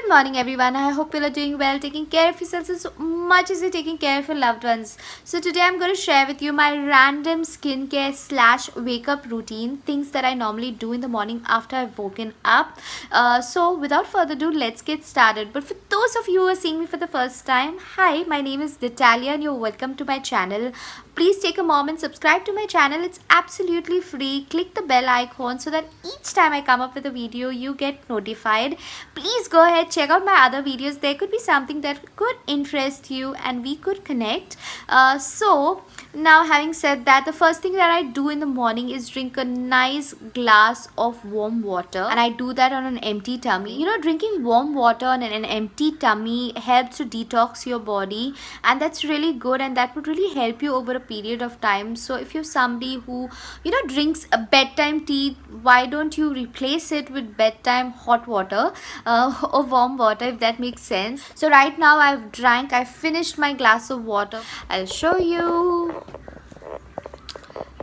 morning, everyone. I hope you are doing well, taking care of yourselves as much as you're taking care of your loved ones. So, today I'm going to share with you my random skincare slash wake up routine, things that I normally do in the morning after I've woken up. Without further ado, let's get started. But for those of you who are seeing me for the first time, hi, my name is Natalia, and you're welcome to my channel. Please take a moment, subscribe to my channel. It's absolutely free. Click the bell icon so that each time I come up with a video, you get notified. Please go ahead, check out my other videos. There could be something that could interest you and we could connect. Now having said that, the first thing that I do in the morning is drink a nice glass of warm water, and I do that on an empty tummy. Drinking warm water on an empty tummy helps to detox your body, and that's really good, and that would really help you over a period of time. So if you're somebody who drinks a bedtime tea, why don't you replace it with bedtime hot water or warm water, if that makes sense. So right now I finished my glass of water. I'll show you.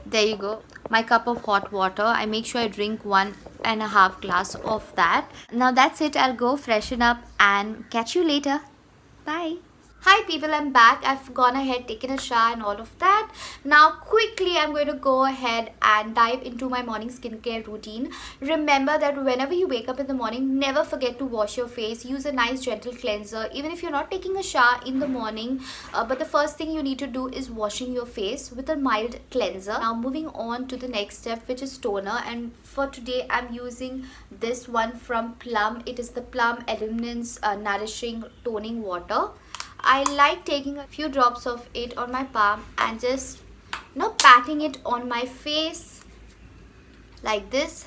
There you go, my cup of hot water. I make sure I drink 1.5 glass of that. Now that's it. I'll go freshen up and catch you later. Bye. Hi people, I'm back. I've gone ahead, taken a shower and all of that. Now quickly I'm going to go ahead and dive into my morning skincare routine. Remember that whenever you wake up in the morning, never forget to wash your face. Use a nice gentle cleanser even if you're not taking a shower in the morning. But the first thing you need to do is washing your face with a mild cleanser. Now moving on to the next step, which is toner, and for today I'm using this one from Plum. It is the Plum Illuminance Nourishing Toning Water. I like taking a few drops of it on my palm and just patting it on my face like this.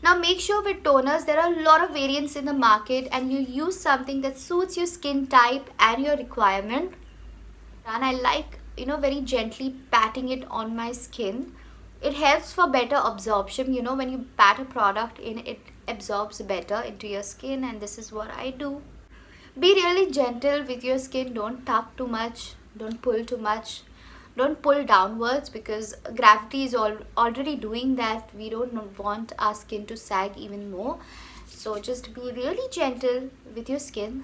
Now make sure with toners there are a lot of variants in the market, and you use something that suits your skin type and your requirement. And I like very gently patting it on my skin. It helps for better absorption. When you pat a product in, it absorbs better into your skin, and this is what I do. Be really gentle with your skin. Don't tug too much, don't pull too much, don't pull downwards, because gravity is already doing that. We don't want our skin to sag even more. So just be really gentle with your skin.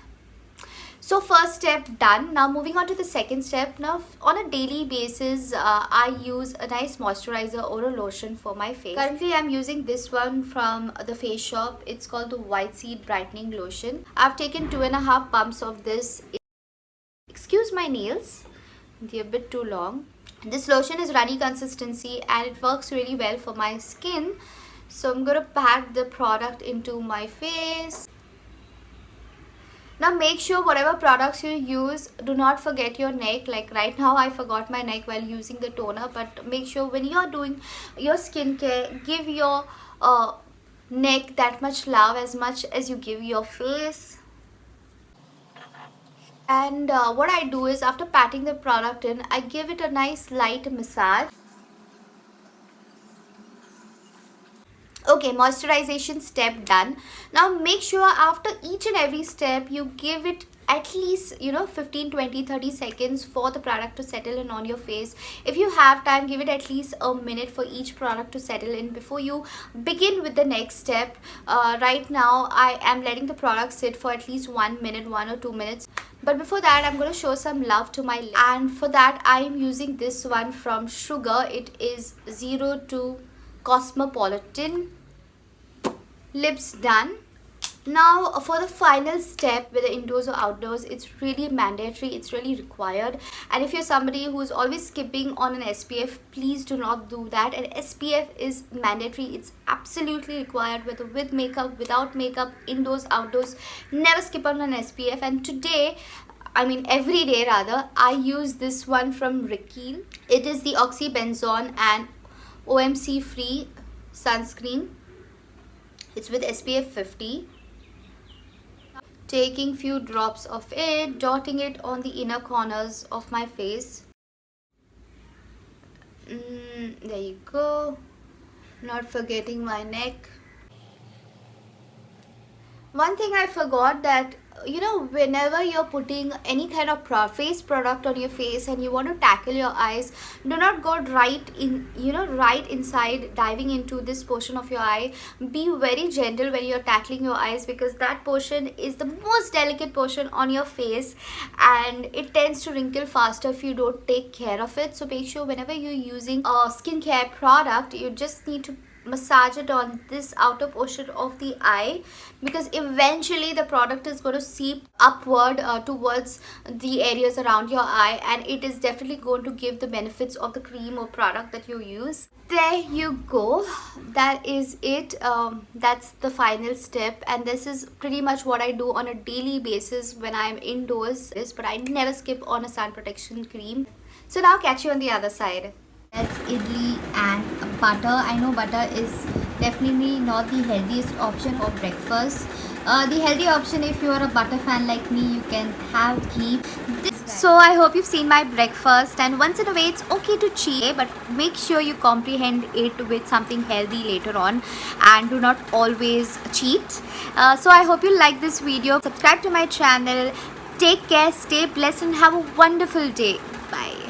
So first step done. Now moving on to the second step. Now on a daily basis, I use a nice moisturizer or a lotion for my face. Currently I'm using this one from the Face Shop. It's called the White Seed Brightening Lotion. I've taken 2.5 pumps of this. Excuse my nails, they're a bit too long. This lotion is runny consistency and it works really well for my skin. So I'm going to pack the product into my face. Now make sure whatever products you use, do not forget your neck. Like right now I forgot my neck while using the toner, but make sure when you are doing your skincare, give your neck that much love as much as you give your face. And what I do is, after patting the product in, I give it a nice light massage. Okay, moisturization step done. Now make sure after each and every step you give it at least 15, 20, 30 seconds for the product to settle in on your face. If you have time, give it at least a minute for each product to settle in before you begin with the next step. Right now I am letting the product sit for at least 1 minute, 1 or 2 minutes. But before that, I'm going to show some love to my lips, and for that I am using this one from Sugar. It is 02 Cosmopolitan. Lips done. Now for the final step, whether indoors or outdoors, it's really mandatory, it's really required. And if you're somebody who's always skipping on an SPF, please do not do that. And SPF is mandatory, it's absolutely required, whether with makeup, without makeup, indoors, outdoors. Never skip on an SPF. And today, every day rather, I use this one from Rickeel. It is the oxybenzone and OMC free sunscreen. It's with SPF 50. Taking few drops of it, dotting it on the inner corners of my face. There you go. Not forgetting my neck. One thing I forgot, that whenever you're putting any kind of face product on your face and you want to tackle your eyes, do not go right inside, diving into this portion of your eye. Be very gentle when you're tackling your eyes, because that portion is the most delicate portion on your face, and it tends to wrinkle faster if you don't take care of it. So make sure whenever you're using a skincare product, you just need to massage it on this outer portion of the eye, because eventually the product is going to seep upward towards the areas around your eye, and it is definitely going to give the benefits of the cream or product that you use. There you go, that is it. That's the final step, and this is pretty much what I do on a daily basis when I'm indoors, but I never skip on a sun protection cream. So now catch you on the other side. That's idli and butter. I know butter is definitely not the healthiest option for breakfast. The healthy option, if you are a butter fan like me, you can have ghee. So I hope you've seen my breakfast, and once in a way it's okay to cheat, but make sure you comprehend it with something healthy later on, and do not always cheat. So I hope you like this video. Subscribe to my channel. Take care, stay blessed, and have a wonderful day. Bye.